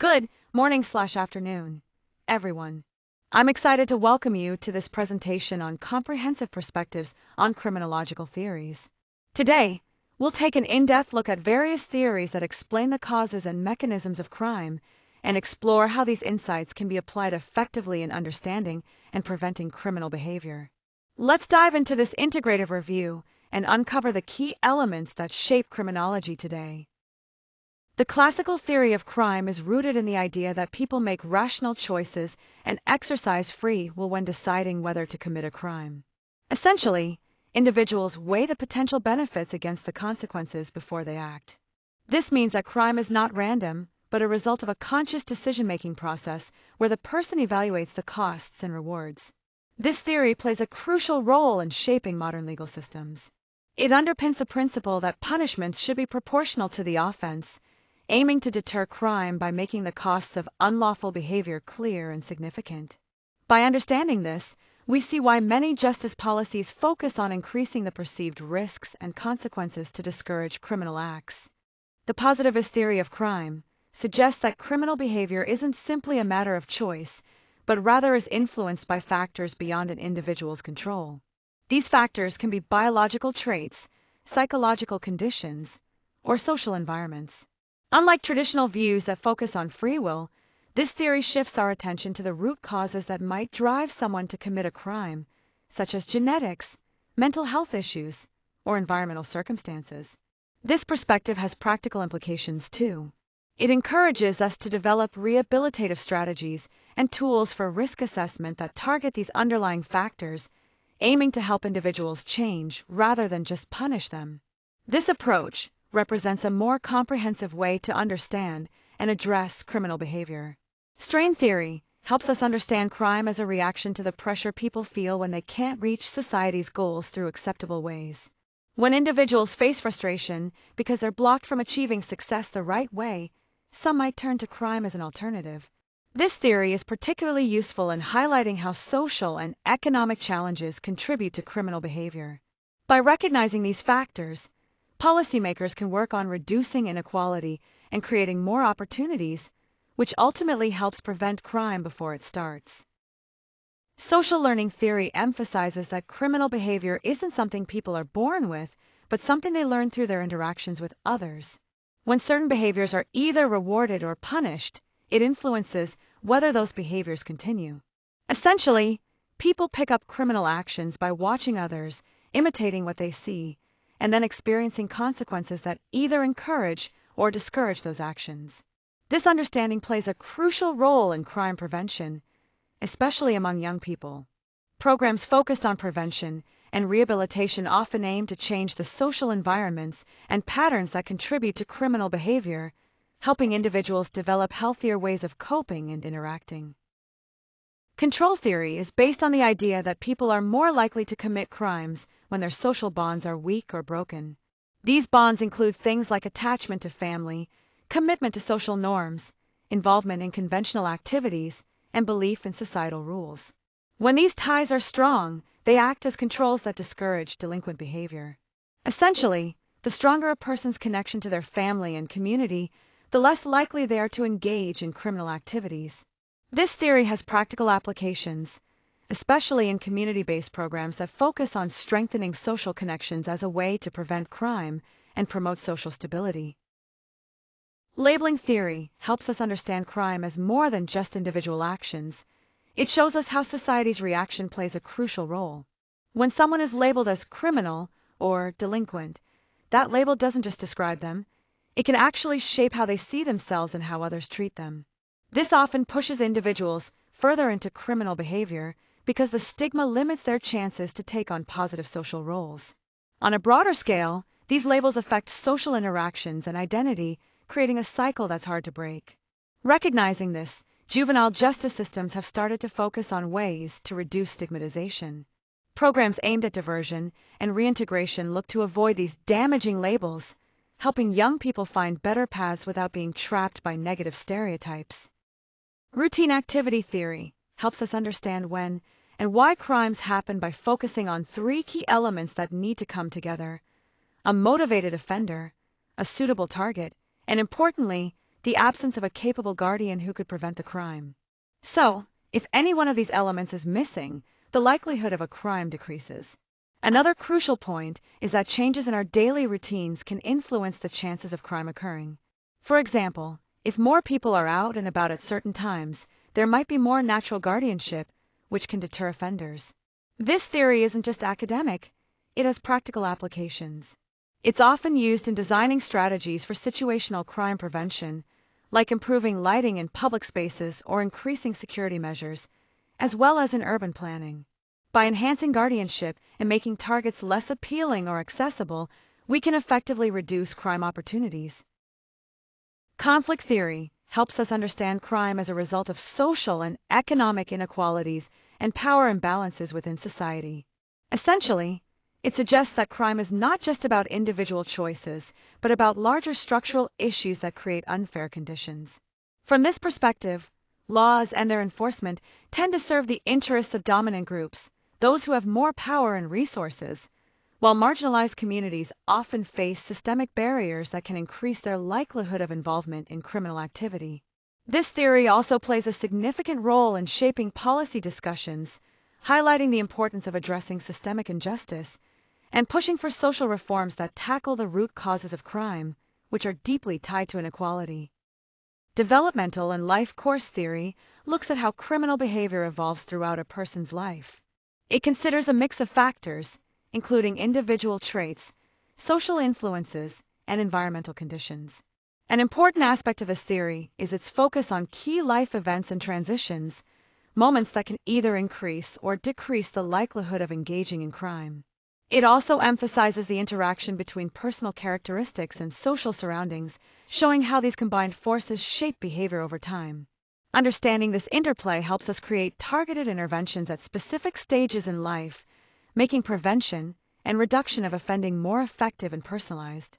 Good morning/afternoon, everyone. I'm excited to welcome you to this presentation on comprehensive perspectives on criminological theories. Today, we'll take an in-depth look at various theories that explain the causes and mechanisms of crime and explore how these insights can be applied effectively in understanding and preventing criminal behavior. Let's dive into this integrative review and uncover the key elements that shape criminology today. The classical theory of crime is rooted in the idea that people make rational choices and exercise free will when deciding whether to commit a crime. Essentially, individuals weigh the potential benefits against the consequences before they act. This means that crime is not random, but a result of a conscious decision-making process where the person evaluates the costs and rewards. This theory plays a crucial role in shaping modern legal systems. It underpins the principle that punishments should be proportional to the offense, aiming to deter crime by making the costs of unlawful behavior clear and significant. By understanding this, we see why many justice policies focus on increasing the perceived risks and consequences to discourage criminal acts. The positivist theory of crime suggests that criminal behavior isn't simply a matter of choice, but rather is influenced by factors beyond an individual's control. These factors can be biological traits, psychological conditions, or social environments. Unlike traditional views that focus on free will, this theory shifts our attention to the root causes that might drive someone to commit a crime, such as genetics, mental health issues, or environmental circumstances. This perspective has practical implications too. It encourages us to develop rehabilitative strategies and tools for risk assessment that target these underlying factors, aiming to help individuals change rather than just punish them. This approach represents a more comprehensive way to understand and address criminal behavior. Strain theory helps us understand crime as a reaction to the pressure people feel when they can't reach society's goals through acceptable ways. When individuals face frustration because they're blocked from achieving success the right way, some might turn to crime as an alternative. This theory is particularly useful in highlighting how social and economic challenges contribute to criminal behavior. By recognizing these factors, policymakers can work on reducing inequality and creating more opportunities, which ultimately helps prevent crime before it starts. Social learning theory emphasizes that criminal behavior isn't something people are born with, but something they learn through their interactions with others. When certain behaviors are either rewarded or punished, it influences whether those behaviors continue. Essentially, people pick up criminal actions by watching others, imitating what they see, and then experiencing consequences that either encourage or discourage those actions. This understanding plays a crucial role in crime prevention, especially among young people. Programs focused on prevention and rehabilitation often aim to change the social environments and patterns that contribute to criminal behavior, helping individuals develop healthier ways of coping and interacting. Control theory is based on the idea that people are more likely to commit crimes when their social bonds are weak or broken. These bonds include things like attachment to family, commitment to social norms, involvement in conventional activities, and belief in societal rules. When these ties are strong, they act as controls that discourage delinquent behavior. Essentially, the stronger a person's connection to their family and community, the less likely they are to engage in criminal activities. This theory has practical applications, especially in community-based programs that focus on strengthening social connections as a way to prevent crime and promote social stability. Labeling theory helps us understand crime as more than just individual actions. It shows us how society's reaction plays a crucial role. When someone is labeled as criminal or delinquent, that label doesn't just describe them, it can actually shape how they see themselves and how others treat them. This often pushes individuals further into criminal behavior because the stigma limits their chances to take on positive social roles. On a broader scale, these labels affect social interactions and identity, creating a cycle that's hard to break. Recognizing this, juvenile justice systems have started to focus on ways to reduce stigmatization. Programs aimed at diversion and reintegration look to avoid these damaging labels, helping young people find better paths without being trapped by negative stereotypes. Routine activity theory helps us understand when and why crimes happen by focusing on three key elements that need to come together: a motivated offender, a suitable target, and importantly, the absence of a capable guardian who could prevent the crime. So, if any one of these elements is missing, the likelihood of a crime decreases. Another crucial point is that changes in our daily routines can influence the chances of crime occurring. For example, if more people are out and about at certain times, there might be more natural guardianship, which can deter offenders. This theory isn't just academic, it has practical applications. It's often used in designing strategies for situational crime prevention, like improving lighting in public spaces or increasing security measures, as well as in urban planning. By enhancing guardianship and making targets less appealing or accessible, we can effectively reduce crime opportunities. Conflict theory helps us understand crime as a result of social and economic inequalities and power imbalances within society. Essentially, it suggests that crime is not just about individual choices, but about larger structural issues that create unfair conditions. From this perspective, laws and their enforcement tend to serve the interests of dominant groups, those who have more power and resources, while marginalized communities often face systemic barriers that can increase their likelihood of involvement in criminal activity. This theory also plays a significant role in shaping policy discussions, highlighting the importance of addressing systemic injustice and pushing for social reforms that tackle the root causes of crime, which are deeply tied to inequality. Developmental and life course theory looks at how criminal behavior evolves throughout a person's life. It considers a mix of factors, including individual traits, social influences, and environmental conditions. An important aspect of this theory is its focus on key life events and transitions, moments that can either increase or decrease the likelihood of engaging in crime. It also emphasizes the interaction between personal characteristics and social surroundings, showing how these combined forces shape behavior over time. Understanding this interplay helps us create targeted interventions at specific stages in life, making prevention and reduction of offending more effective and personalized.